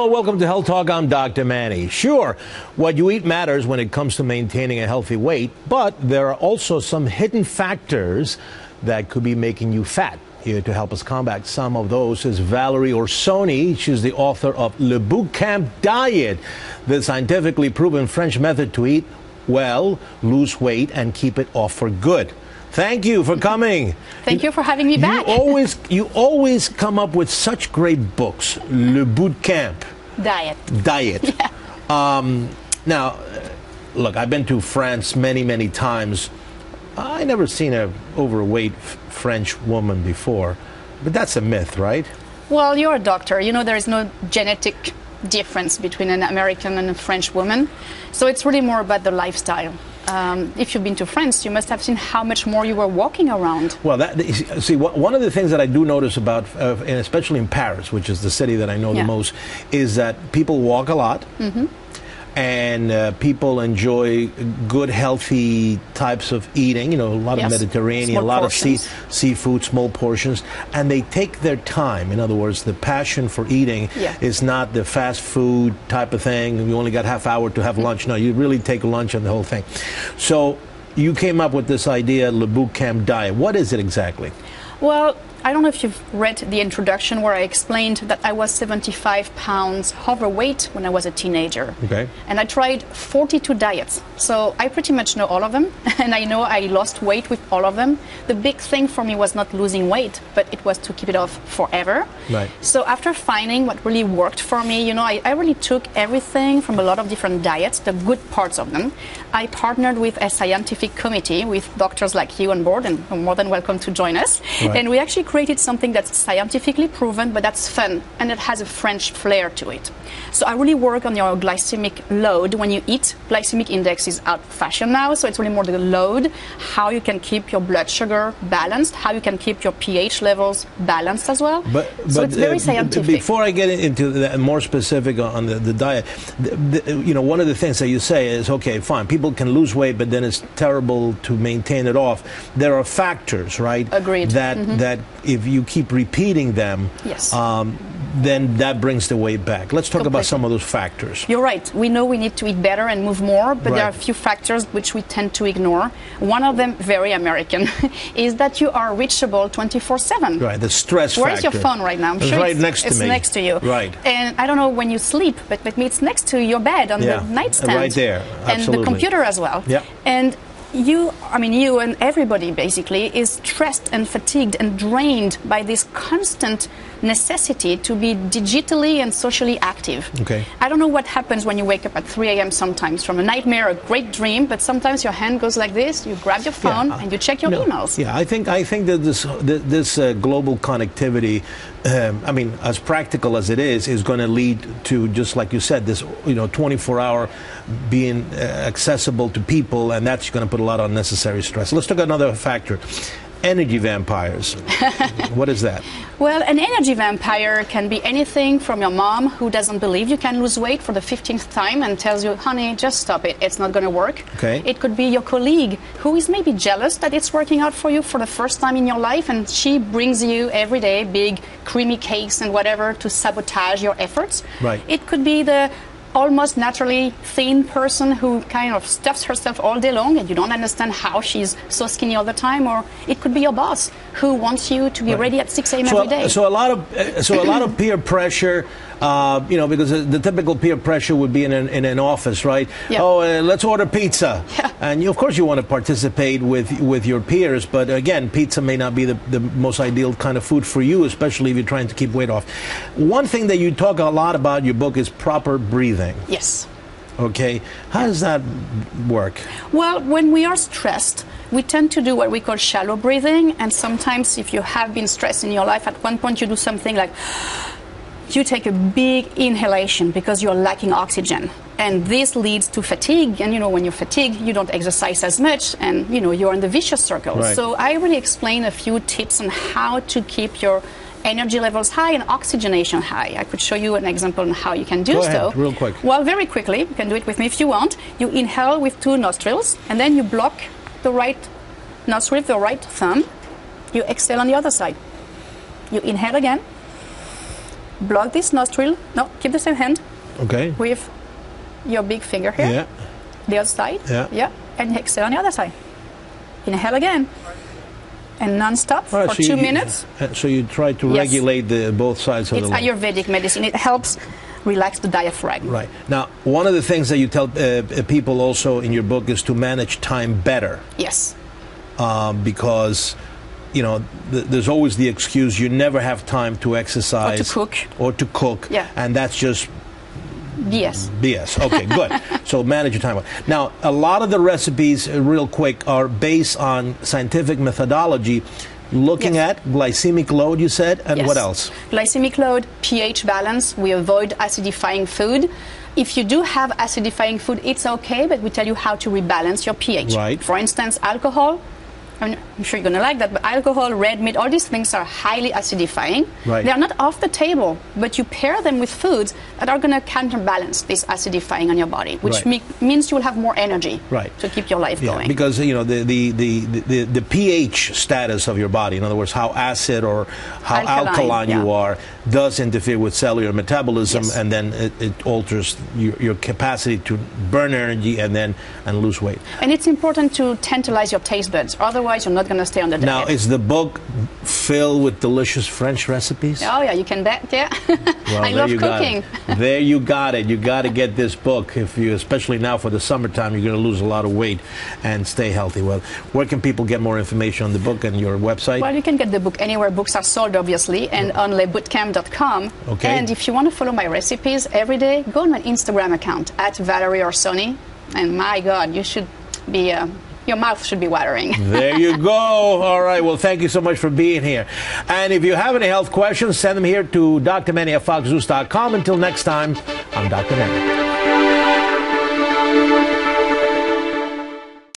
Hello, welcome to Health Talk. I'm Dr. Manny. Sure, what you eat matters when it comes to maintaining a healthy weight, but there are also some hidden factors that could be making you fat. Here to help us combat some of those is Valerie Orsoni. She's the author of Le Bootcamp Diet, the scientifically proven French method to eat well, lose weight, and keep it off for good. Thank you for coming. Thank you for having me back. You always come up with such great books. Le Bootcamp Diet. Yeah. Now, look, I've been to France many times. I never seen a overweight French woman before, but that's a myth, right? Well, you're a doctor. You know there is no genetic difference between an American and a French woman, so it's really more about the lifestyle. If you've been to France, you must have seen how much more you were walking around. Well, one of the things that I do notice about, and especially in Paris, which is the city that I know the most, is that people walk a lot. Mm-hmm. And people enjoy good, healthy types of eating, you know, a lot of Mediterranean, small a lot portions. of seafood, small portions, and they take their time. In other words, the passion for eating is not the fast food type of thing. You only got half hour to have lunch. No, you really take lunch and the whole thing. So you came up with this idea, Le Bootcamp Diet. What is it exactly? Well, I don't know if you've read the introduction where I explained that I was 75 pounds overweight when I was a teenager. Okay. And I tried 42 diets. So I pretty much know all of them. And I know I lost weight with all of them. The big thing for me was not losing weight, but it was to keep it off forever. Right. So after finding what really worked for me, you know, I really took everything from a lot of different diets, the good parts of them. I partnered with a scientific committee with doctors like you on board, and you're more than welcome to join us. Right. And we actually created something that's scientifically proven, but that's fun, and it has a French flair to it. So I really work on your glycemic load when you eat. Glycemic index is out of fashion now, so it's really more the load, how you can keep your blood sugar balanced, how you can keep your pH levels balanced as well. So it's very scientific. Before I get into that more specific on the diet, you know, one of the things that you say is, okay, fine, people can lose weight, but then it's terrible to maintain it off. There are factors, right? Agreed. That if you keep repeating them, then that brings the weight back. Let's talk about some of those factors. You're right. We know we need to eat better and move more, but there are a few factors which we tend to ignore. One of them, very American, is that you are reachable 24/7. Right, the stress factor. Where's your phone right now? I'm sure right next to me. It's next to you. Right. And I don't know when you sleep, but maybe it's next to your bed on the nightstand. Right there, absolutely. And the computer as well. Yeah. And you and everybody basically is stressed and fatigued and drained by this constant necessity to be digitally and socially active. Okay. I don't know what happens when you wake up at 3 a.m. sometimes from a nightmare, a great dream, but sometimes your hand goes like this, you grab your phone and you check your emails. Yeah, I think that this global connectivity, I mean, as practical as it is going to lead to, just like you said, this 24-hour being accessible to people, and that's going to put a lot of unnecessary stress. Let's talk about another factor. Energy vampires. What is that? Well, an energy vampire can be anything from your mom who doesn't believe you can lose weight for the 15th time and tells you, honey, just stop it, it's not going to work. Okay. It could be your colleague who is maybe jealous that it's working out for you for the first time in your life, and she brings you every day big creamy cakes and whatever to sabotage your efforts. Right. It could be the almost naturally thin person who kind of stuffs herself all day long and you don't understand how she's so skinny all the time. Or it could be your boss who wants you to be ready at 6 a.m. every day. So a lot of peer pressure, because the typical peer pressure would be in an office, right? Yeah. Oh, let's order pizza. Yeah. And of course you want to participate with your peers, but again, pizza may not be the most ideal kind of food for you, especially if you're trying to keep weight off. One thing that you talk a lot about in your book is proper breathing. Yes. Okay. How does that work? Well, when we are stressed, we tend to do what we call shallow breathing. And sometimes if you have been stressed in your life, at one point you do something like you take a big inhalation because you're lacking oxygen. And this leads to fatigue. And, when you're fatigued, you don't exercise as much. And, you're in the vicious circle. Right. So I really explain a few tips on how to keep your energy levels high and oxygenation high. I could show you an example on how you can do so. Go ahead, real quick. Well, very quickly. You can do it with me if you want. You inhale with 2 nostrils, and then you block the right nostril with the right thumb. You exhale on the other side. You inhale again. block this nostril. No, keep the same hand. Okay. With your big finger here. Yeah. The other side. Yeah. Yeah. And exhale on the other side. Inhale again. And non-stop for 2 minutes. So you try to regulate both sides of the lung. It's Ayurvedic medicine. It helps relax the diaphragm. Right. Now, one of the things that you tell people also in your book is to manage time better. Yes. Because, you know, there's always the excuse you never have time to exercise. Or to cook. Yeah. And that's just BS. BS. Okay, good. So manage your time. Now, a lot of the recipes, real quick, are based on scientific methodology, looking at glycemic load, you said, and what else? Glycemic load, pH balance. We avoid acidifying food. If you do have acidifying food, it's okay, but we tell you how to rebalance your pH. Right. For instance, alcohol. I'm sure you're going to like that, but alcohol, red meat, all these things are highly acidifying. Right. They are not off the table, but you pair them with foods that are going to counterbalance this acidifying on your body, which means you will have more energy to keep your life going. Because, you know, the pH status of your body, in other words, how acid or how alkaline you are, does interfere with cellular metabolism, and then it alters your capacity to burn energy and lose weight. And it's important to tantalize your taste buds, otherwise you're not going to stay on the diet. Now, is the book filled with delicious French recipes? Oh, yeah, you can bet, Well, I love cooking. There you got it. You got to get this book, especially now for the summertime, you're going to lose a lot of weight and stay healthy. Well, where can people get more information on the book and your website? Well, you can get the book anywhere books are sold, obviously, and on Bootcamp.com. Okay. And if you want to follow my recipes every day, go on my Instagram account, @Valerie Orsoni. And my God, you should be... your mouth should be watering. There you go. All right. Well, thank you so much for being here. And if you have any health questions, send them here to Dr. Manny at FoxNews.com. Until next time, I'm Dr. Manny.